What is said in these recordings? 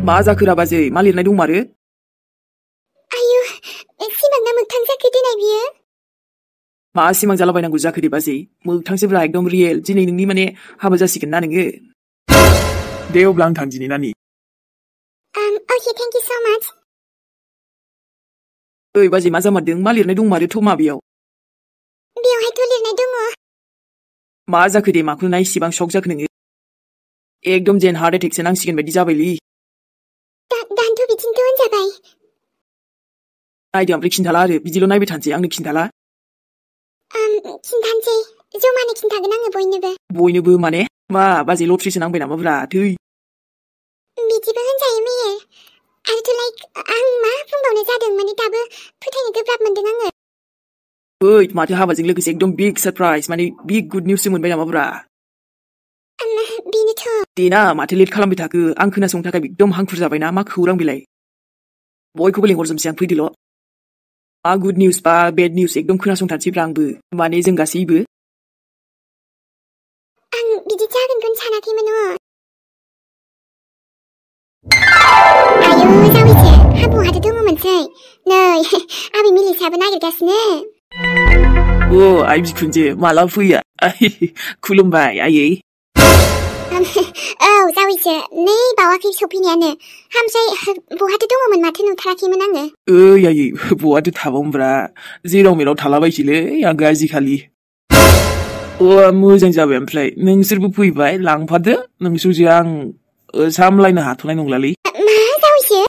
मा जाखोरा बाजै मा लिरनाय दंमारो? आयु सिमांना मोगथां जाखो देनाय बियो? मा सिमां जालाबायनांगौ जाखो दे बाजै मोगथांसोब्रा एकदम रियेल दिनै नोंनि माने हाबा जासिगोन ना नोङो दे अब्ला आं थांदिनि नानि okay thank you so much ओइ बाजै मा जामारदों मा लिरनाय दंमारोथ' माबेयाव बेवहायथ' लिरनाय दङ मा जाखो दे माखौ नाय इसेबां शक जाखो नोङो एकदम जेन हार्ट एटेकसो नांसिगोन बायदि जाबायलै दानथ' बिदिनोथ' होनजाबाय नायदो ओमफ्राय खिन्थाला आरो बिदिल' नायबाय थानोसै आंनो खिन्थाला खिन्थानोसै जमानो खिन्थागोन आङो बयनोबो माने मा बाजै लट्रिसो नांबाय नामाब्रा थै बिदिबो होनजायो मेहेर आरोथ' लाइक आं मा बुंबावनो जादों माने दाबो फोथायनो गोब्राब मोनदों आङो ओइ माथो हाबाजों लोगोसे एकदम बिग सारप्राइज माने बिग गुड निउससो मोनबाय नामाब्रा बेनोथ' देना माथो लेट खालामबाय थाखो आं खोनासंनो थाखाय एकदम हांखुर जाबायना मा खौरां बेलाय बयखौबो लेंहरजोबसै आं फैदोल' मा गुड निउस बा बेड निउस एकदम खोनासंथारसैब्रा आंबो माने जों गासैबो आं बिदि जागोनखौनो सानाखैमोन आयु जावैसो हाबुआथ' दङमोनसै नै आबै मिलिसाबो नागिरगासिनो अ आइ बिखुनजो माला फैया खुलुमबाय आयै औ जावैसो नै बावाखै सफैनायानो ओमफ्राय बहाथो दङमोन माथो नुथाराखैमोन आङो ओइ आयै बहाथो थाबावनोब्रा जेराव मेराव थालाबायसैलै आंखौ आजिखालि मोजां जाबाय ओमफ्राय नोंसोरबो फैबाय लांफादो नोंसोरजों आं सामलायनो हाथ'नाय नंलालै मा जावैसो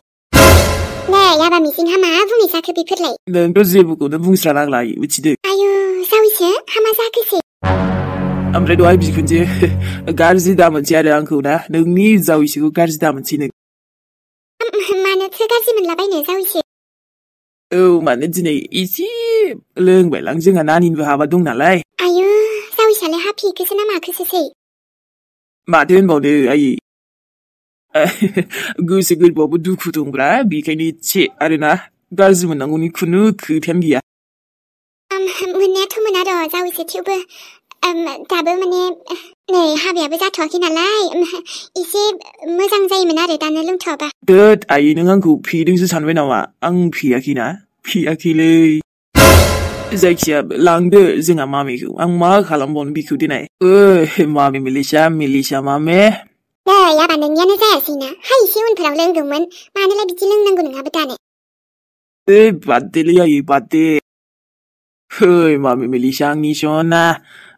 नै आबा मिजिंहा मा बुंनाय जाखो बेफोरलाय नोंथ' जेबोखौनो बुंस्रा नांला मिथिदो आयु जावैसो हामा जाखोसै ओमफ्राय दहाय बिखुनजो गाज्रि दामोनसै आरो आंखौ ना नोंनि जावैसोखौ गाज्रि दामोनसै नों मानोथो गाज्रि मोनलाबायनो जावैसो औ माने दिनै एसे लोंबायलां जोंहा नानिनिबो हाबा दं नालाय आयु जावैसोआलाय हाफिखोसो ना माखोसोसै माथो होनबावनो आयै गोसो गोरबोआवबो दुखु दंब्रा बेखायनो एसे आरोना गाज्रि मोननांगौनि खुनु खोथायानो गैया मोननायाथ' मोना र' जावैसो थेवबो दाबो माने नै हाबायाबो जाथ'वाखै नालाय एसे मोजां जायोमोन आरो दानो लोंथ'वाबा दोद आयै नों आंखौ फेदोंसो सानबाय नामा आं फेयाखैना फेयाखैलै जायखिया लांदो जोंहा मामिखौ आं मा खालामबावनो बिखौ देनाय मामि मिलिसा मामे नै आबा नोंनियानो जायासैना हा एसे उनफोराव लोंगौमोन मानोलाय बिदि लोंनांगौ नङाबो दानो बाददेलै आयै बाददे मामि मिलिसा आंनि सना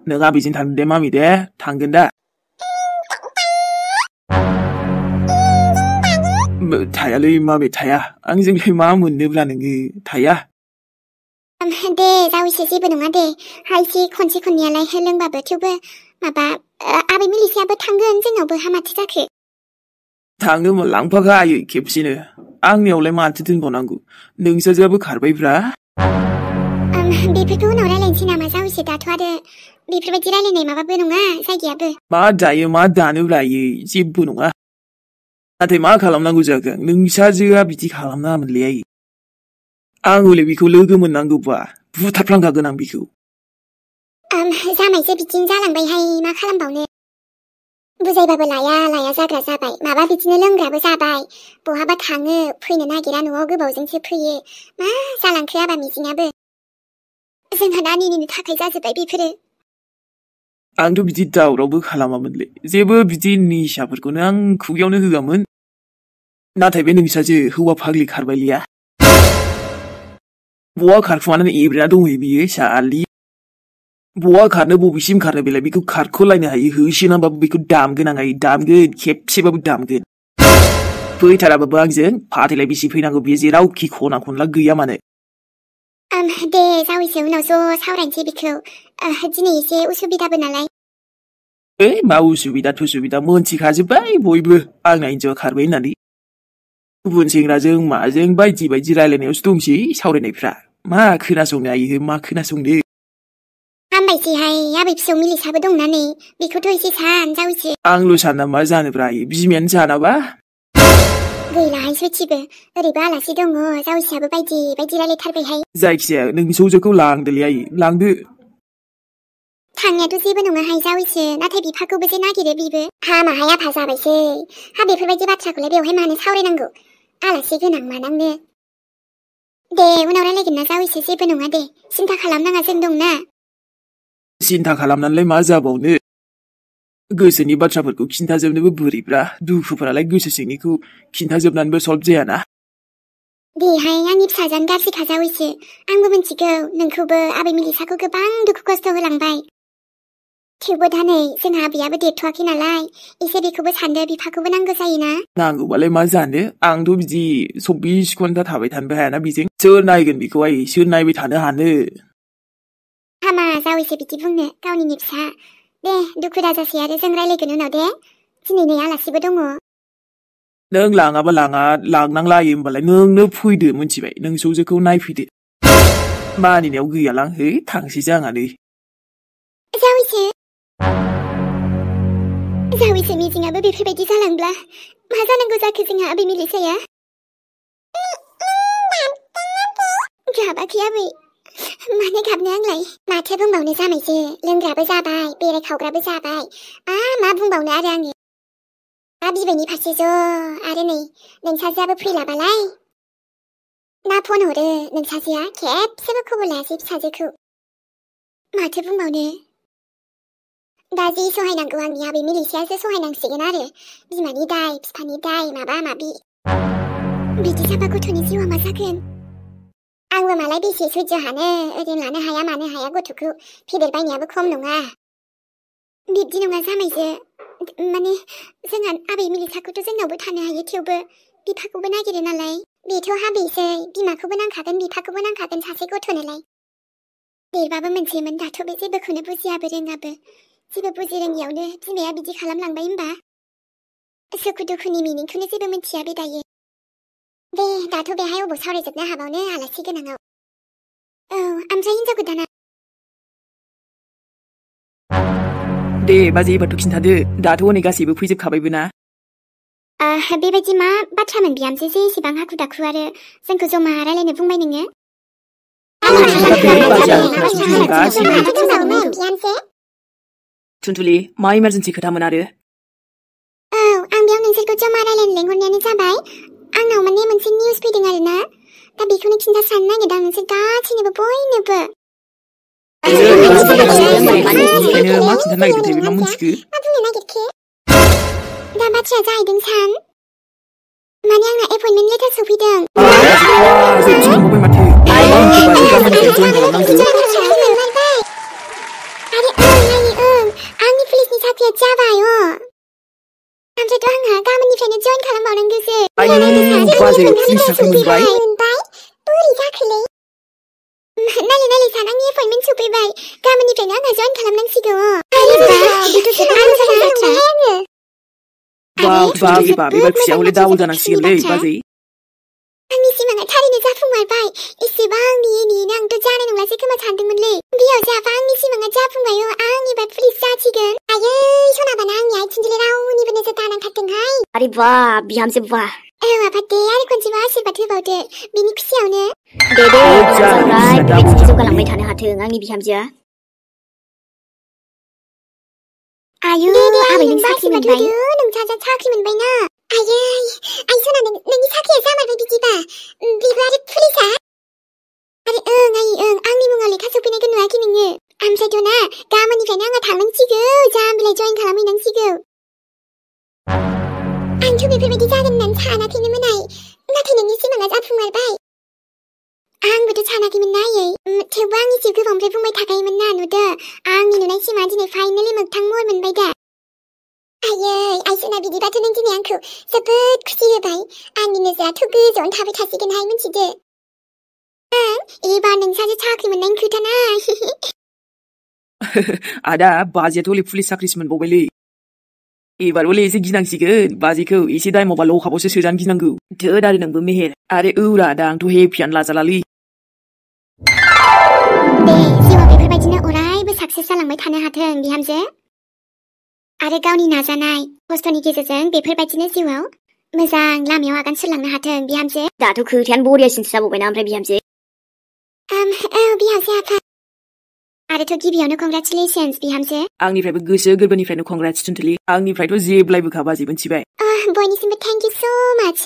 नों आबैजों थांदो दे मामि दे थांगोन दा थायालै मामि थाया आंजोंलाय मा मोननोब्रा नोङो थाया दे जावैसो जेबो नङा दे हा एसे खनसे खननैयालाय लोंबाबो थेवबो माबा आबै मिलिसायाबो थांगोन जोंनावबो हा माथो जाखो थांनोमोन लांफाखा आयै खेबसेनो आंनियावलाय माथो दोनबावनांगौ नोंसोरजोंबो खारबायब्रा बेफोरखौ उनाव रायलायनोसै नामा जावैसो दाथ' आरो बेफोरबायदि रायलायनाय माबाबो नङा जायगायाबो मा दायो मा दानोब्रा आयै जेबो नङा नाथाय मा खालामनांगौ जागोन नोंसाजोआ बिदि खालामनाङामोनलै आयै आं हले बेखौ लोगो मोननांगौबा बुथारफ्लांखागोन आं बेखौ जामायसो बिदिनो जालांबायहाय मा खालामबावनो बुजायबाबो लाया जाग्रा जाबाय माबा बिदिनो लोंग्राबो जाबाय बहाबा थाङो फैनो नागिरा न'आव गोबावजोंसो फैयो मा जालांखो आबा मिजिङाबो जोंहा नानिनिनो थाखाय जाजोब्बाय बेफोरो आंथ' बिदि दावरावबो खालामामोनलै जेबो बिदि निसाफोरखौनो आं खुगायावनो होआमोन नाथाय बे नोंसासो हौवा फाग्लि खारबायलिया बहा खारखुमानानै एब्रेना दंहैयो बियो सालि बहा खारनो बबेसिम खारनो बेलाय बेखौ खारख'लायनो हायो होसोनांबाबो बेखौ दामगोन आं दामगोन खेबसेबाबो दामगोन फैथाराबाबो आंजों फाथैलाय बेसे फैनांगौ बियो जेरावखि खना खनला गैया मानो दे जावैसो उनाव ज' सावरायनोसै बेखौ दिनै एसे उसुबिदाबो नालाय मा उसुबिदा थुसुबिदा मोनथिखाजोब्बाय बयबो आंना हिन्जावा खारबाय होननानै गुबुन सेंग्राजों माजों बायदि बायदि रायलायनायावसो दंसै सावरायनायफ्रा मा खोनासंनो आयो मा खोनासंनो हामबायसैहाय आबै फिसौ मिलिसाबो दंना नै बेखौथ' एसे सान जावैसो आंल' साना मा जानोब्रा आयै बिमायानो सानाबा गैलाहाय सयथिबो ओरैबो आलासि दङ जावैसोआबो बायदि बायदि रायलायथारबायहाय जायखिजाया नोंनि सौजोखौ लांदोलै आयै लांदो थांनायाथ' जेबो नङाहाय जावैसो नाथाय बिफाखौबो जे नागिरो बिबो हामाहाय आफा जाबायसै हा बेफोरबायदि बाथ्राखौलाय बेवहाय मानो सावरायनांगौ आलासि गोनां मानांनो दे उनाव रायलायगोन ना जावैसो जेबो नङा दे सिन्था खालामनाङा जों दंना सिन्था खालामनानैलाय मा जाबावनो गोसोनि बाथ्राफोरखौ खिन्थाजोबनोबो बोरैब्रा दुखुफोरालाय गोसो सिंनिखौ खिन्थाजोबनानैबो सल्भ जायाना देहाय आंनि फिसाजोआनो गाज्रिखा जावैसो आंबो मिथिगौ नोंखौबो आबै मिलिसाखौ गोबां दुखु खस्थ' होलांबाय थेवबो दा नै जोंहा आबैयाबो देरथ'वाखै नालाय एसे बेखौबो सानदो बिफाखौबो नांगौ जायोना नांगौबालाय मा जानो आंथ' बिदि 24 घन्टा थाबाय थानोबो हायाना बिजों सोर नायगोन बेखौहाय सोर नायबाय थानो हानो हामा जावैसो बिदि बुंनो गावनिनो फिसा दे दुखु दाजासै आरो जों रायलायगोन उनाव दे दिनै नै आलासिबो दङ नों लाङाबा लाङा लांनांलायो होमबालाय नोंनो फैदो मिथिबाय नों सौजोखौ नायफैदो मानिनायाव गैयालां है थांसैसो आंहा नै जावैसो मिजिङाबो बेफोरबायदि जालांब्ला मा जानांगौ जाखो जोंहा आबै मिलिसाया गाबाखै आबै मानो गाबनो आंलाय माथो बुंबावनो जामायसो लोंग्राबो जाबाय बेरायखावग्राबो जाबाय मा बुंबावनो आरो आङो दा बिबैनि फारसे ज' आरो नै नोंसाजोआबो फैलाबालाय ना फन हरो नोंसाजोआ खेबसेबो खबर लायासै फिसाजोखौ माथो बुंबावनो दा जि सहायनांगौ आंनि आबै मिलिसायासो सहायनांसिगोन आरो बिमानि दाय बिफानि दाय माबा माबि बिदि जाबा गथ'नि जिउआ मा जागोन आंबो मालाय बेसे सैज्य हानो ओरैनो लानो हाया मानो हाया गथ'खौ फेदेरबायनायाबो खम नङा बिब्दि नङा जामायजो माने जोंहा आबै मिलिसाखौथ' जोंनावबो थानो हायो थेवबो बिफाखौबो नागिरो नालाय बेथ' हाबैसै बिमाखौबो नांखागोन बिफाखौबो नांखागोन सासे गथ'नोलाय देरबाबो मोनसेमोन दाथ' बे जेबोखौनो बुजियाबो रोङाबो जेबो बुजि रोङियावनो बिमाया बिदि खालामलांबाय होमबा सुखु दुखुनि मिनिंखौनो जेबो मिथिया बे दायो दे दाथ' बेहाय अबाव सावरायजोबनो हाबावनो आलासि गोनाङाव औ ओमफ्राय हिनजाव गोदाना दे बाजै एबारथ' खिन्थादो दाथ' हनै गासैबो फैजोबखाबायबो ना बेबायदि मा बाथ्रामोन बिहामजो जे एसेबां हाखु दाखु आरो जोंखौ जमा रायलायनो बुंबाय नोङो थुनथुलि मा इमारजेन्सि खोथामोन आरो औ आं बेयाव नोंसोरखौ जमा रायलायनो लेंहरनायानो जाबाय आंनाव माने मोनसे निउस फैदों आरो ना दा बेखौनो खिन्थासाननो नागिरदों नोंसोर गासैनोबो बयनोबो मा खिन्थानो नागिरदोंथाय बे मा मिथिखो मा बुंनो नागिरखो दा बाथ्राया जाहैदों सान माने आंना एपइन्टमेन्ट लेटार सफैदों आंनि पुलिसनि साख्रिया जाबाय ओमफ्रायथ' आंहा गाबोननिफ्रायनो जइन खालामबावनांगौसो मोनबाय बोरै जाखोलै नायलाय सान आंनि एपइन्टमेन्ट सफैबाय गाबोननिफ्रायनो आंहा जइन खालामनांसिगौ बेबार खुसिया हले दाबल जानांसिगोनलै बाजै आंनि सिमाङा थारैनो जाफुंमारबाय एसेबां नेयैनो आंथ' जानाय नंलासो खोमा सानदोंमोनलै बियाव जाबा आंनि सिमाङा जाफुंबाय आं एबार पुलिस जासिगोन आयै सनाबाना आंनि आइथिंजों रावनिबो नोजोर दानांथारदोंहाय अरे वाह बिहामजो वाह आफा दे आरो खनसेबा आशीर्बाद होबावदो बिनि खुसियावनो दे बेबायदिनो जौगालांबाय थानो हाथों आंनि बिहामजोआ आयौ आबै नों साख्रि मोनबाय नोंसाजा साख्रि मोनबाय ना आयै आइ सना नोंनि साख्रिया जामारबाय बिदिबा बेबो आरो पुलिसा आरो आइ आंनि मुङाव लेखा सफैनायखौ नुवाखै नोङो ओमफ्रायथ' ना गाबोननिफ्रायनो आंहा थांनांसिगौ जाम्बिलाय जइन खालामहैनांसिगौ आंथ' बेफोरबायदि जागोन होननानै सानाखैनोमोन आइ नाथाय नोंनि सिमाङा जाफुंमारबाय आंबोथ' सानाखैमोन ना आयै थेवबो आंनि जिउ गोबांनिफ्राय बुंबाय थाखायोमोन ना नुदो आंनि नुनाय सिमा दिनै फाइनालि मोगथां महर मोनबाय दा आयै आइसना बिदिबाथ' नों दिनै आंखौ जोबोद खुसि होबाय आंनि नोजोराथ' गोजौआवनो थाबाय थासिगोनहाय मिथिदो एबार नोंसासो साख्रि मोननायनि खोथाना आदा बाजैयाथ' हले पुलिस साख्रिसो मोनबावबायलै एबार हले एसे गिनांसिगोन बाजैखौ एसे दाइमावबा लकाबावसो सोजानो गिनांगौ धोद आरो नोंबो मेहेर आरो औरा दा आंथ' हेपियानो लाजालालै दे जिउआव बेफोरबायदिनो अरायबो साक्सेस जालांबाय थानो हाथों बिहामजो आरो गावनि नाजानाय खस्थ'नि गेजेरजों बेफोरबायदिनो जिउआव मोजां लामायाव आगान सुरलांनो हाथों बिहामजो दाथ' खोथायानो बरियासिनसो जाबावबायना ओमफ्राय बिहामजो औ बिहामजो आफा आरोथ' गिबियावनो congratulations बिहामजो। आंनिफ्रायबो गोसो गोरबोनिफ्रायनो congrats टुनटुलि। आंनिफ्रायथ' जेब्लायबो बाजै मोनथिबाय। बयनिसिमबो thank you so much।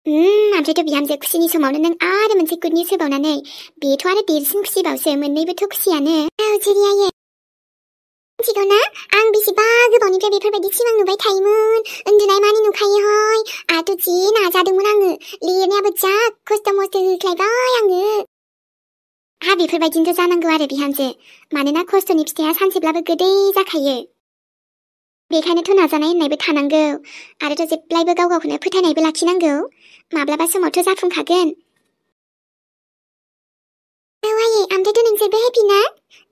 ओमफ्रायथ' बिहामजो खुसिनि समावनो नों आरो मोनसे गुड निउस होबावनानै बेथ' आरो देरसिन खुसिबावसो मोननैबोथ' खुसियानो। जेरियायो मिथिगौ ना आं बेसेबा गोबावनिफ्राय बेफोरबायदि सिमां नुबाय थायोमोन। उन्दुनाय मानि नुखायो हय। आंथ' जि नाजादोंमोन आङो। लिरनायाबो जा खस्थ' मस्थ' होख्लायबाय आङो। बेफोरबायदिनोथ' जानांगौ आरो बिहामजो। मानोना खस्थ'नि फिथाइया सानसेब्लाबो गोदै जाखायो। बेखायनोथ' नाजानाय होननायबो थानांगौ। आरोथ' जेब्लायबो गाव गावखौनो फोथायनायबो लाखिनांगौ। माब्लाबा समावथ' जाफुंखागोन। आयै ओमफ्रायथ' नोंसोरबो हेपि ना?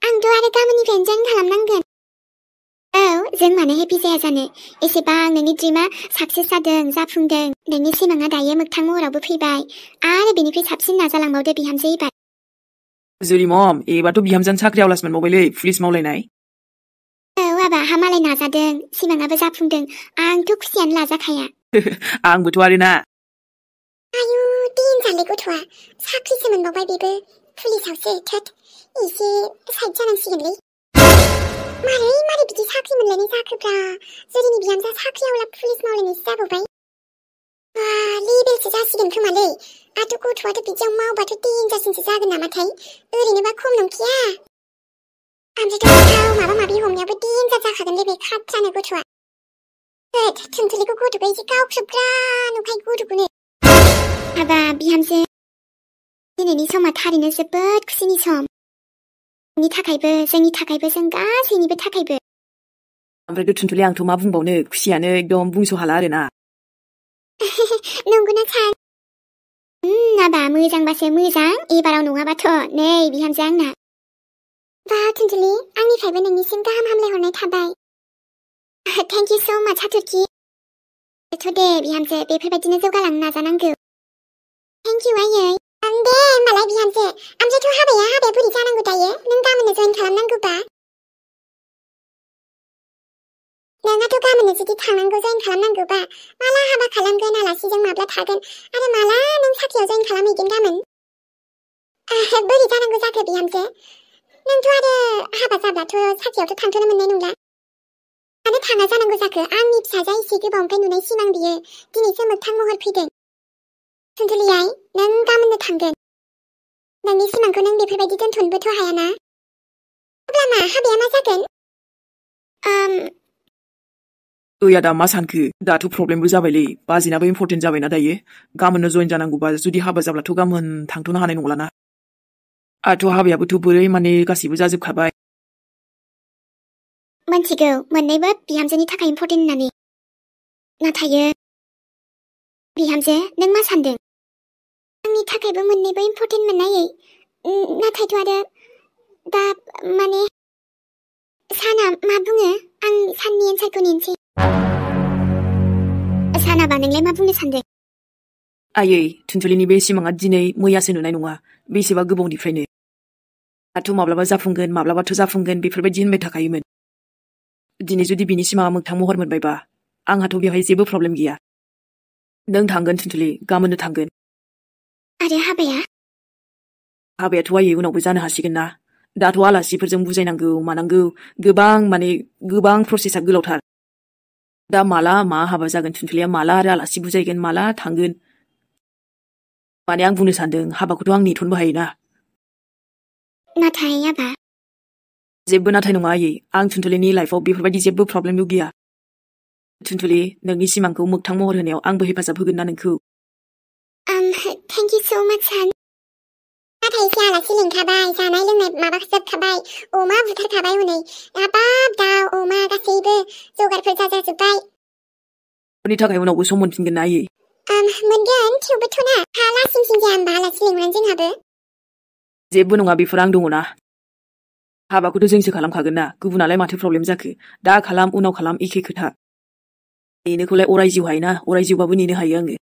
आंथ' आरो गाबोननिफ्रायनो जइन खालामनांगोन। जों मानो हेपि जाया जानो? एसेबां नोंनि ड्रिमा साक्सेस जादों, जाफुंदों। नोंनि सिमाङा दायो मोगथां महरावबो फैबाय। आरो बेनिफ्राय साबसिन नाजालांबावदो बिहामजो एबार। जुलि मम एबारथ' बिहामजोआनो साख्रि आवलासो मोनबावबायलै पुलिस मावलायनाय। आहा मालाय नाजादों, सिमाङाबो जाफुंदों। आंथ' खुसियानो लाजाखाया। आंबोथ' आरोना। आयु देनजारलै गथ'आ। साख्रिसो मोनबावबाय बेबो। पुलिसावसो थोद एसे साइड जानांसिगोनलै। मारै बिदि साख्रि मोनलायनाय जाखोब्रा? जुलिनि बिहामजोआ साख्रि आवला पुलिस मावलायनायसो जाबावबाय। लेबेलसो जासिगोन खोमालै। गथ'आथ' बिदियाव मावबाथ' देनजारसिनसो जागोन नामाथाय? ओरैनोबा खम नंखाया। ओमफ्रायथ' माबा माबि हमनायावबो देनजार जाखागोनलै बे खाथ्रानो गथ'आ। टुनटुलिखौ गथ'खौ एसे गावख्रबग्रा नुखायो गथ'खौनो। बिहामजो दिनैनि समा थारैनो जोबोद खुसिनि सम। नोंनि थाखायबो, जोंनि थाखायबो, जों गासैनिबो थाखायबो। ओमफ्रायथ' टुनटुलि आंथ' मा बुंबावनो खुसियानो एकदम बुंस' हाला आरोना। नंगौना सान? मोजांबासो मोजां, एबाराव नङाबाथ' नै बिहामजो आंना। टुनटुलि आंनिफ्रायबो नोंनिसिम गाहाम हामलायहरनाय थाबाय। थेंक इउ स' माच हाथरखि। दे बिहामजो बेफोरबायदिनो जौगालांनो नाजानांगौ। थेंक इउ आयै। दे होमबालाय बिहामजो। ओमफ्रायथ' हाबाया बोरै जानांगौ दायो? नों गाबोननो जइन खालामनांगौबा? नोंहाथ' गाबोननो जुदि थांनांगौ जइन खालामनांगौबा माला हाबा खालामगोन, आलासिजों माब्ला थागोन आरो माला नों साख्रियाव जइन खालामहैगोन गाबोन? बोरै जानांगौ जाखो बिहामजो? नोंथ' आरो हाबा जाब्लाथ' साख्रियावथ' थांथ'नो मोननाय नंला। मानो थाङा जानांगौ जाखो? आंनि फिसाजोआ एसे गोबावनिफ्राय नुनाय सिमां बियो दिनैसो मोगथां महर फैदों। टुनटुलियाय नों गाबोननो थांगोन। नोंनि सिमांखौ नों बेफोरबायदि दोनथ'नोबोथ' हायाना। अब्ला मा हाबाया मा जागोन? आदा मा सानखो? दाथ' प्रब्लेमबो जाबायलै। बाजिनाबो इम्पर्टेन्ट जाबायना दायो। गाबोननो जइन जानांगौबा जुदि हाबा जाब्लाथ' गाबोन थांथ'नो हानाय नंलाना। हाबायाबोथ' बोरै माने गासैबो जाजोबखाबाय। मोनथिगौ मोननैबो बिहामजोनि थाखाय इम्पर्टेन्ट होननानै। नाथाय बिहामजो नों मा सानदों? आंनि थाखायबो मोननैबो इम्पर्टेन्ट मोननायै। नाथायथ' आरो दा माने साना मा बुङो? आं साननि एन्सारखौ नेनोसै। सानाबा नोंलाय मा बुंनो सानदों? आयै टुनटुलिनि बे सिमाङा दिनै मैयासो नुनाय नङा। बेसेबा गोबावनिफ्रायनो। माब्लाबा जाफुंगोन, माब्लाबाथ' जाफुंगोन बेफोरबायदि होनबाय थाखायोमोन। दिनै जुदि बिनि सिमाङा मोगथां महर मोनबायबा आंहाथ' बेवहाय जेबो प्रब्लेम गैया। नों थांगोन टुनटुलि, गाबोननो थांगोन। आरो हाबायाथ' आयै उनावबो जानो हासिगोन ना। दाथ' आलासिफोरजों बुजायनांगौ मानांगौ गोबां प्रसेसा गोलावथार। दा माला मा हाबा जागोन टुनटुलिया माला आरो आलासि बुजायगोन माला थांगोन। माने आं बुंनो सानदों हाबाखौथ' आं नेथ'नोबो हायोना। नाथाय आबा जेबो नाथाय नङा आयै। आं टुनटुलिनि लाइफआव बेफोरबायदि जेबो प्रब्लेमबो गैया। टुनटुलि नोंनि सिमांखौ मोगथां महर होनायाव आंबो हेफाजाब होगोन ना नोंखौ। थेंक इउ स' माच सान। नाथाय एसे आलासि लिंखाबाय, जानाय लोंनाय माबा जोबखाबाय, अमा बुथारखाबाय हनै। हाबाब दाउ अमा गासैबो जगारफोर जाजोब्बाय। बेनि थाखाय उनावबो सम मोनफिनगोन ना आयै। मोनगोन थेवबोथ' ना लासिंसिं जाया होमबा आलासि लिंनानै जोंहाबो। जेबो नङा बेफोर आं दङना। हाबाखौथ' जोंसो खालामखागोन ना। गुबुनालाय माथो प्रब्लेम जाखो? दा खालाम उनाव खालाम एखे खोथा। नेनोखौलाय अराय जिउ हायोना, अराय जिउबाबो नेनो हायो आङो।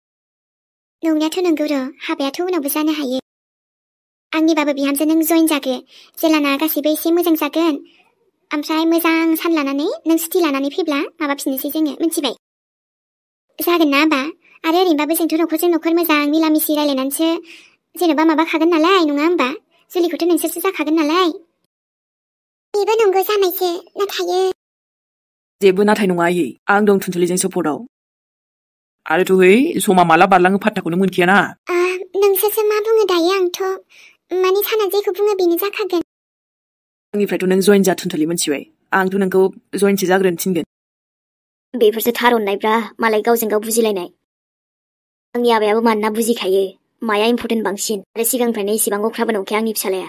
नंनायाथ' नंगौ र', हाबायाथ' उनावबो जानो हायो। आंनिबाबो बिहामजो नों जइन जागो। जेलाना गासैबो एसे मोजां जागोन। ओमफ्राय मोजां सान लानानै नों सुथि लानानै फैब्ला माबाफिननोसै जोङो, मिथिबाय? जागोन ना आबा? आरो ओरैनोबाबो जोंथ' न'खरजों न'खर मोजां मिला मिसि रायलायनानैसो जेन'बा माबाखागोन नालाय, नङा होमबा? जुलिखौथ' नोंसोरसो जाखागोन नालाय। बेबो नंगौ जामायसो नाथायो जेबो नाथाय नङा आयै आं दं थुनथुलिजों सपर्टआव आरोथ' है समा माला बारलाङो फात्ताखौनो मोनखायाना नोंसोरसो मा बुङो दायो आंथ' माने साना जेखौ बुङो बेनो जाखागोन आंनिफ्रायथ' नों जयेन जा थुनथुलि मोनथिबाय आंथ' नोंखौ जयेनसो जाग्रोनो थिनगोन बेफोरसो थार अननायब्रा मालाय गावजों गाव बुजिलायनाय आंनि आबायाबो मानोना बुजिखायो माया इम्पर्टेन्ट बांसिन आरो सिगांनिफ्रायनो इसेबां अख्राबो नंखाया आंनि फिसालाया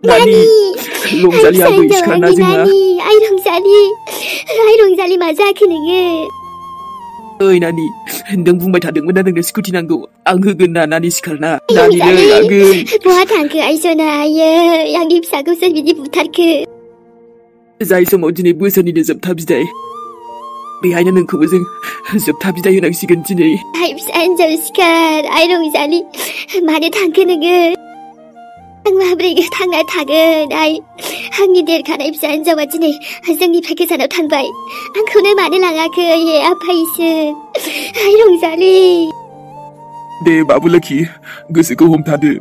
नानि रंजालि आंबो सिखारना जोंहा आइ रंजालि मा जाखो नोङो ओइ नानि नों बुंबाय थादोंमोन ना नोंनो स्कुटि नांगौ आं होगोन ना नानि सिखारना नानिलै आगै बहा थांखो आइ सना आयै आंनि फिसाखौ सोर बिदि बुथारखो जाय समाव दिनै बोसोरनिनो जोबथा बिदाय बेहायनो नोंखौबो जों जोबथा बिदाय होनांसिगोन दिनै आइ फिसा हिन्जाव सिखार आइ रंजालि मानो थांखो नोङो आं माब्रै थांना थागोन आइ आंनि देरखानाय फिसा हिन्जावा दिनै जोंनिफ्राय गोजानाव थांबाय आंखौनो मानो लाङाखै हे आफा इसोर आइ रंजालि दे बाबु लोखि गोसोखौ हमथादो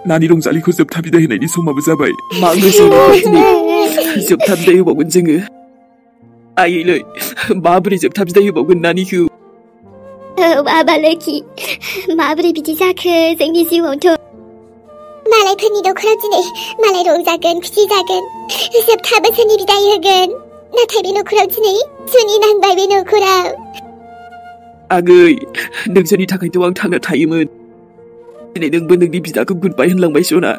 नानि रंजालिखौ जोबथा बिदाय होनायनि समाबो जाबाय मा गोसोनिफ्राय दिनै जोबथा बिदाय होबावगोन जोङो आयैलै माबोरै जोबथा बिदाय होबावगोन नानिखौ औ बाबा लोखि माबोरै बिदि जाखो जोंनि जिउआवथ' मालायफोरनि न'खराव दिनै मालाय रंजागोन खुसि जागोन जोबथा बोसोरनि बिदाय होगोन नाथाय बे न'खराव दिनै जुनि नांबाय बे न'खराव आगै नोंसोरनि थाखायथ' आं थांना थायोमोन दिनै नोंबो नोंनि बिदाखौ गुडबाय होनलांबाय सना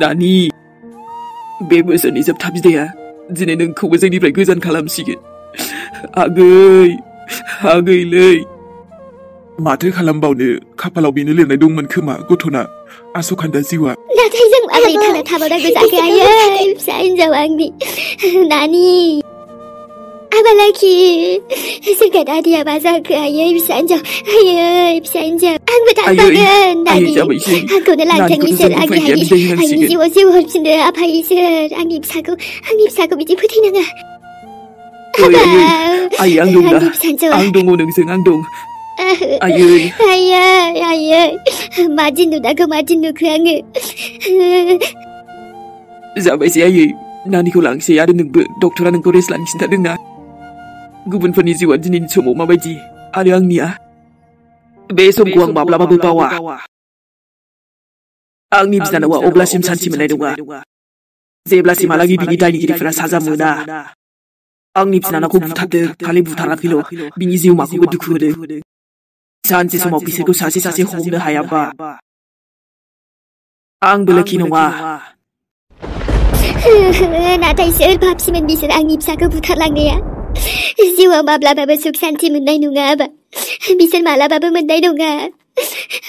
नानि बे बोसोरनि जोबथा बिदाया दिनै नोंखौबो जोंनिफ्राय गोजान खालामसिगोन आगैलै माथो खालामबावनो खाफालाव बेनो लिरनाय दंमोन खोमा गथ'ना आसखान्दा जिउआ नाथाय जों माबोरै थांना थाबावनांगौ जाखो आयै फिसा हिन्जाव आंनि नानि आबा लोखि जोंहा दादिया मा जाखो आयै फिसा हिन्जाव आयै फिसा हिन्जाव आंबो थांफागोन नानि आंखौनो लांथों इसोर आंनि जिउआव जिउ हरफिनदो आफा इसोर आंनि फिसाखौ बिदि फोथैनाङा आयै आं दं नोंजों आं दं आयै मा दिन नुखो आङो जाबायसै आयै नानिखौ लांसै आरो नोंबो डक्टरा नोंखौ रेस्ट लानो खिन्थादोंना गुबुनफोरनि जिउआ दिनैनि समाव माबायदि आरो आंनिया बे समखौ आं माब्लाबाबो बावा आंनि बिनानावा अब्लासिम सान्थि मोननाय नङा जेब्लासिमहालागै बिनि दायनिगिरिफोरा साजा मोना आंनि बिनानावखौ बुथारदों खालि बुथाराखैल' बिनि जिउमाखौबो दुखु होदों सानसे समाव बिसोरखौ सासे सासे हमनो हायाबा आंबो लोखि नङा नाथाय सोर भाबसिमोन बिसोर आंनि फिसाखौ बुथारलांनाया जिउआव माब्लाबाबो सुख सान्थि मोननाय नङा आबा बिसोर मालाबाबो मोननाय नङा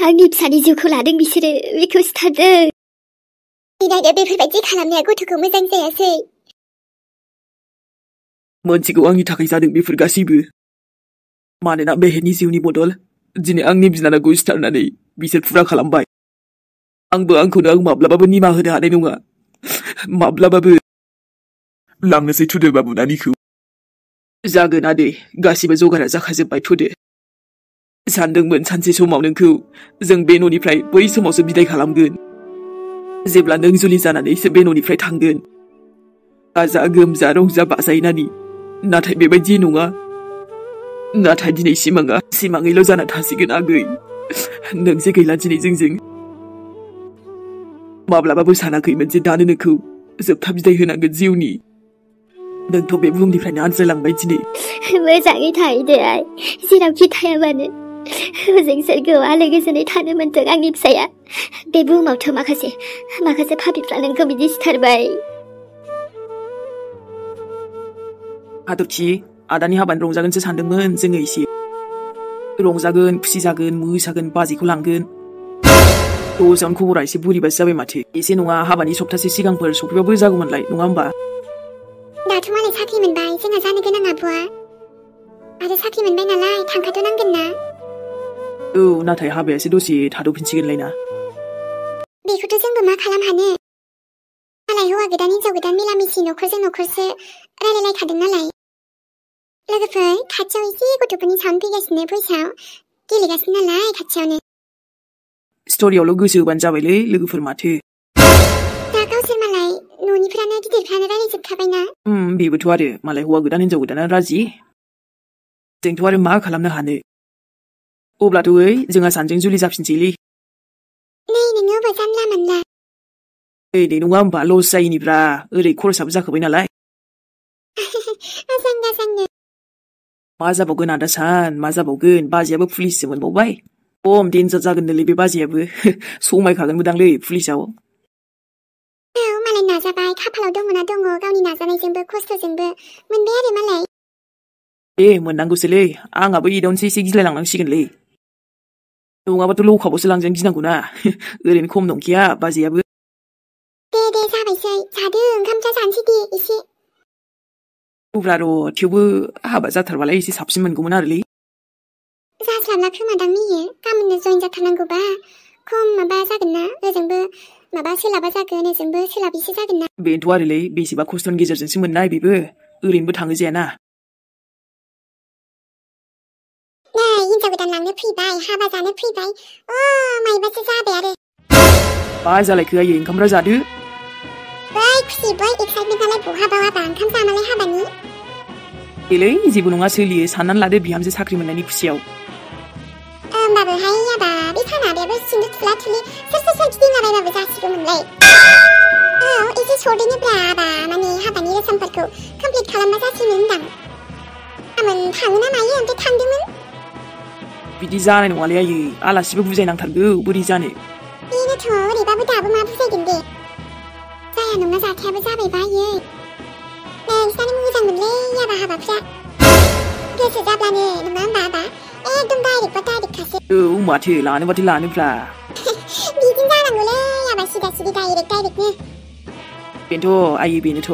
आंनि फिसानि जिउखौ लादों बिसोरो बेखौ सिथारदों बिनायनो बेफोरबायदि खालामनाया गथ'खौ मोजां जायासै मोनथिगौ आंनि थाखाय जादों बेफोर गासैबो मानोना बेहेनि जिउनि बदल दिनै आंनि बिनानावखौ सिथारनानै बिसोर फुरा खालामबाय आंबो आंखौनो आं माब्लाबाबो निमाहा होनो हानाय नङा माब्लाबाबो लांनोसै थुदो बाबु नानिखौ जागोन आदै गासिबो जगारा जाखाजोब्बाय थुदो सानदोंमोन सानसे समाव नोंखौ जों बे न'निफ्राय बै समावसो बिदाय खालामगोन जेब्ला नों जुलि जानानैसो बे न'निफ्राय थांगोन गाजा गोमजा रंजा बाजायै नानि नाथाय बेबायदि नङा नाथाय दिनै सिमाङैल' जाना थासिगोन आगै नों जे गैला दिनै जोंजों माब्लाबाबो सानाखैमोन जे दानो नोंखौ जोबथा बिदाय होनांगोन जिउनि नोंथ' बे बुहुमनिफ्रायनो आनज्रायलांबाय दिनै मोजाङै थाहैदो आइ जेरावखि थाया मानो जों सोरगोआव आलो गोजोनै थानो मोनथों आंनि फिसाया बे बुहुमावथ' माखासे फापिफ्रा नोंखौ बिदि सिथारबाय हाथरखि आदानि हाबानि रंजागोनसो सानदोंमोन जोङो एसे रंजागोन खुसि जागोन मोसागोन बाजैखौ लांगोन दसेयावनो खबरा एसे बुरिबासो जाबाय माथो एसे नङा हाबानि सप्तासे सिगांफोर सफैबाबो जागौमोनलाय नङा होमबा दाथ' मालाय साख्रि मोनबाय जोंहा जानो गोनां आब'आ आरो साख्रि मोनबाय नालाय थांखाथ' नांगोन ना औ नाथाय हाबायासो दसे थाद'फिनसिगोनलाय ना बेखौथ' जोंबो मा खालाम हानो मालाय हौवा गोदान हिनजाव गोदान मिलामिसि न'खरजों न'खरसो रायलायलायखादों नालाय लोगोफोर खाथियाव एसे गथ'फोरनि साउन्ड फैगासिनो भइसआव गेलेगासिनो नालाय खाथियावनो स्ट'रियावल' गोसो होबानो जाबायलै लोगोफोर माथो। दा गावसोर मालाय न'निफ्रानो गिदिरफ्रानो रायलायजोबखाबायना। बेबोथ' आरो मालाय हौवा गोदान हिनजाव गोदाना राजि। जोंथ' आरो मा खालामनो हानो। अब्लाथ' जोंहा सानैजों जुलि जाफिनसैलै। नै नोङो अबाव जानला मोनला। दे नङा होमबा लस जायिनिब्रा ओरै खरसाबो जाखाबाय नालाय। आजां गाजांनो। मा जाबावगोन आदा सान मा जाबावगोन बाजैयाबो पुलिससो मोनबावबाय। खम डेन्जार जागोननोलै बे बाजैयाबो समायखागोनबोदांलै पुलिसाव। औ मालाय नाजाबाय खाफालाव दङना दङ गावनि नाजानायजोंबो खस्थ'जोंबो मोनबाय आरो मालाय। मोननांगौसोलै आंहाबो एदावनोसै एसे गिलायलांनांसिगोनलै। नङाबाथ' लकाबावसो लांजानो गिनांगौना ओरैनो खम नंखाया बाजैयाबो। दे जाबायसै जादो ओंखामफ्रा जानोसै दे एसे। र' थेवबो हाबा जाथारबालाय एसे साबसिन मोनगौमोन आरोलै। जास्लाबला खोमादां मिहिर गाबोननो जइन जाथारनांगौबा खम माबा जागोन ना ओजोंबो माबा सोलाबा जागोन ओजोंबो सोलाबिसो जागोन ना। बेनोथ' आरोलै बेसेबा खस्थ'नि गेजेरजोंसो मोननाय बेबो ओरैनोबो थाङो जायाना। नै हिनजाव गोदान लांनो फैबाय हाबा जानो फैबाय माइबासो जाबाय आरो। मा जालायखो आयै ओंखामफ्रा जादो। बै खुसि बै एक्साइटमेन्ट नालाय बहा बावाबा ओंखाम जामालाय हाबानि। देलै जेबो नङा सोलियो साननानै लादो बिहामजो साख्रि मोननायनि खुसियाव। होमबाबोहाय आबा बे सानाबेबो सिन्दुर थुला थुलि सोर गिदिंलाबायबाबो जासिगौमोनलै। औ एसे सरदेनिब्रा आबा माने हाबानि रसमफोरखौ कमप्लिट खालामबा जासिगोन होनदां। गाबोन थाङो ना मायो ओमफ्राय थांदोंमोन। बिदि जानाय नङालै आयै आलासिबो बुजायनांथारगौ बोरै जानो। बेनोथ' ओरैबाबो दाबो मा बुजायगोन दे। जाया नङा जाथायाबो जाबाय बायै। नोंसिनानो मोजांमोनलै आबा हाबाफ्रा। गोसो जाब्लानो नङा होमबा आबा एकदम डाइरेक्ट बा डाइरेक्टखासो। औ माथो लानोबाथाय लानोब्रा। बिदिनो जानांगौलै आबा सिदा सिदि डाइरेक्टनो। बेनोथ' आयै बेनोथ'।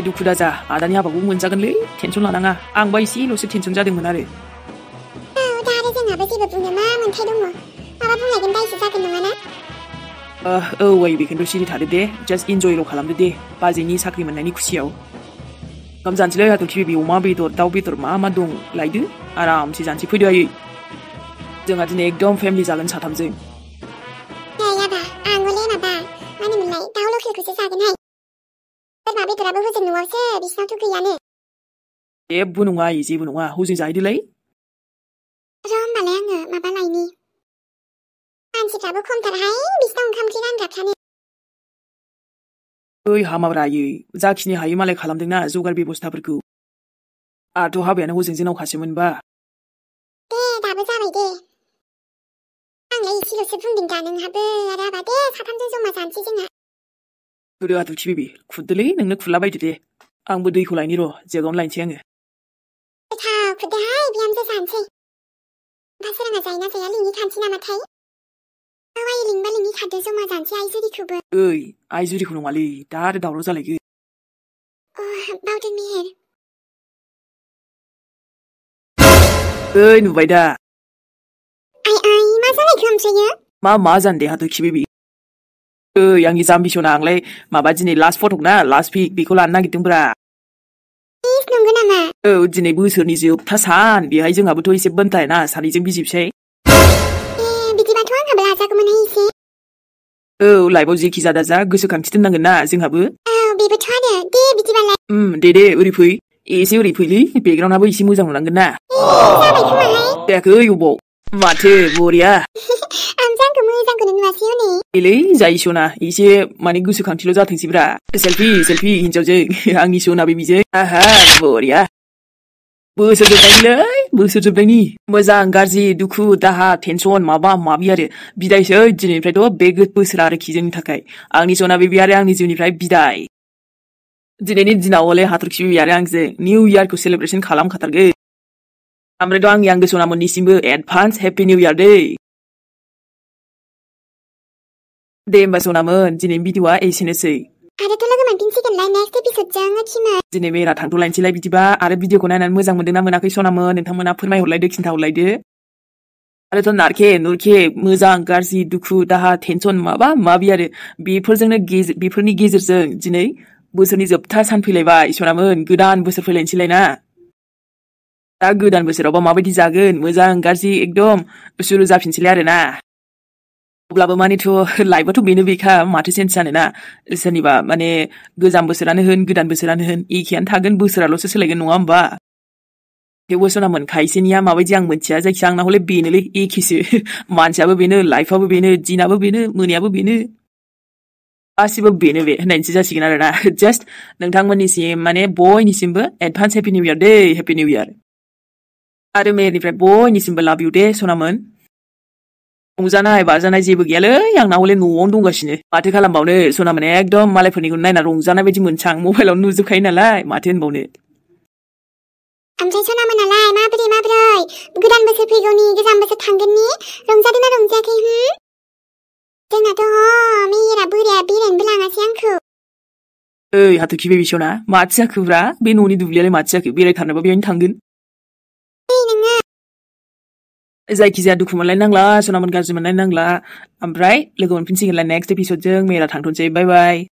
दुखु दाजा आदानि हाबाखौ मोनजागोनलै टेनसन लानाङा आंबा एसेल'सो टेनसन जादोंमोन आरो। औ दा आरो जोंहाबो जेबो बुंनो मा मोन्थाय दङ माबा बुंलायगोन दायसो जागोन नङाना। औ आयै बेखौनोथ' सिरि थादो दे जास्ट इन्जयल' खालामदो दे बाजैनि साख्रि मोननायनि खुसियाव। ओंखाम जानोसैलै हाथरखि बेबि अमा बेदर दाउ बेदर मा दं लायदो आरामसे जानोसै फैदो आयै। जोंहा दिनै एकदम फेमिलि जागोन साथामजों। नै आबा आंले माबा मा होनोमोनलाय दाउ लकेलखौसो जागोनहाय। बोरमा बेदराबो हजों न'आवसो बिसिनावथ' गैयानो। जेबो नङा आयै जेबो नङा हजों जाहैदोलाय। र' होमबालाय आङो माबा लायनि। मानसिफ्राबो खमथारहाय बिसिनाव ओंखाम ओंख्रि रानग्राफ्रानो। हामाब्रा आयै जाखिनि हायो मालाय खालामदोंना जगार बेबस्थाफोरखौ। आंहाथ' हाबायानो हजों जोंनावखासोमोनबा। दे दाबो जाबाय दे। आंलाय एसेल'सो बुंदों दा नोंहाबो आरो आबा दे साथामजों जमा जानोसै जोंहा। खुरदो हाथरखि बेबि खुरदोलै नोंनो खुरला बायदो दे। आंबो दैखौ लायनि र' जेगावनो लायनोसै आङो। गोथाव खुरदोहाय बिहामजो जानोसै। ओमफ्राय सोराङा जायोना जाया लिंहै खानोसै नामाथाय। औ आयै लिंबा लिंहै खादो जमा जानोसै आइ जुरिखौबो। आइ जुरिखौ नङालै दा आरो दावराव जालायगोन। बावदों मेहेर। नुबाय दा। आइ मा जालायखो ओमफ्रायो? मा जानो दे हाथरखि बेबि। आंनि जाम्बिसना आंलाय माबा दिनै लास्ट फटक ना लास्ट पिक बेखौ लानो नागिरदोंब्रा। नंगौ नामा? दिनै बोसोरनि जोबथा सान बेहाय जोंहाबोथ' एसे बोन्थायना सानैजों बिजिबसै। बिदिबाथ' आंहाबो लाजागौमोनहाय एसे। लाइफआव जेखि जादा जा गोसोखांथि दोननांगोन ना जोंहाबो। बेबोथ' आरो दे बिदिबालाय। दे ओरै फै एसे ओरै फैलै बेकग्राउन्डआबो एसे मोजां नुनांगोन ना। जाबाय खोमाहाय। जायाखै अबाव माथो बरिया। आंखौ मोजांखौनो नुवासै हनै। एलै जायो सना एसे माने गोसोखांथिल' जाथोंसैब्रा। सेल्फि हिनजावजों आंनि सना बेबिजों आहा बरिया। बोसोर जोबनायनि मोजां गाज्रि दुखु दाहा टेनसन माबा माबि आरो बिदायसै दिनैनिफ्रायथ' बे बोसोरा आरोखि जोंनि थाखाय आंनि सना बेबि आरो आंनि जिउनिफ्राय बिदाय। दिनैनि दिनाव हले हाथरखि बेबि आरो आंजों निउ इयारखौ सेलेब्रेसन खालामखाथारगोन। ओमफ्रायथ' आंनि आंगो सना मोननिसिमबो एडभान्स हेपि निउ इयार दै। दे होमबा सनामोन दिनैनि भिडिअ'आ एसेनोसै। आरोथ' लोगो मोनफिनसिगोनलाय नेक्स्ट एपिसोडजों अथिमोन। दिनै मेरा थांथ'लायनोसैलाय बिदिबा आरो भिडिअ'खौ नायनानै मोजां मोनदोंना मोनाखै सनामोन नोंथांमोना फोरमायहरलायदो खिन्थाहरलायदो। आरोथ' नारखे नुरखे मोजां गाज्रि दुखु दाहा टेनसन माबा माबि आरो बेफोरनि गेजेरजों दिनै बोसोरनि जोबथा सान फैलायबाय सनामोन गोदान बोसोर फैलायनोसैलाय ना। दा गोदान बोसोरावबा माबायदि जागोन मोजां गाज्रि एकदम उसुरु जाफिनसैलाय आरो ना। अब्लाबो मानेथ' लाइफआथ' बेनो बेखा माथो सेन्स जानोना सोरनिबा माने गोजाम बोसोरानो होन गोदान बोसोरानो होन एखेयानो थागोन बोसोराल'सो सोलायगोन नङा होमबा थेवबो सनामोन खायसेनिया माबायदि आं मिथिया जायखिया आंना हले बेनोलै एखेसो मानसियाबो बेनो लाइफआबो बेनो दिनाबो बेनो मोनायाबो बेनो गासिबो बेनो बे होननायसो जासिगोन आरोना जास्ट नोंथांमोननिसिम माने बयनिसिमबो एडभान्स हेपि निउ इयार दे हेपि निउ इयार आरो मेहेरनिफ्राय बयनिसिमबो लाभ इउ दे सनामोन रंजानाय बाजानाय जेबो गैयालै आंना हले न'आवनो दंगासिनो माथो खालामबावनो सनामोन एकदम मालायफोरनिखौ नायना रंजानाय बायदि मोनसां मबाइलावनो नुजोबखायो नालाय माथो होनबावनो ओमफ्राय सनामोनालाय माबोरै गोदान बोसोर फैगौनि गोजाम बोसोर थांगोननि रंजादोंना रंजायाखै जोंनाथ' मेहेरा बोराया बेरायनोबो लाङासै आंखौ ओइ हाथरखि बेबि सना माथो जाखोब्रा बे न'नि दुब्लियालाय माथो जाखो बेरायथारनोबा बेहायनो थांगोन नोङो जायखिजाया दुखु मोनलाय नांला सनामोन गाज्रि मोनलाय नांला ओमफ्राय लोगो मोनफिनसिगोनलाय नेक्स्ट एपिसडजों मेहेरा थांथ'नोसै बाय बाय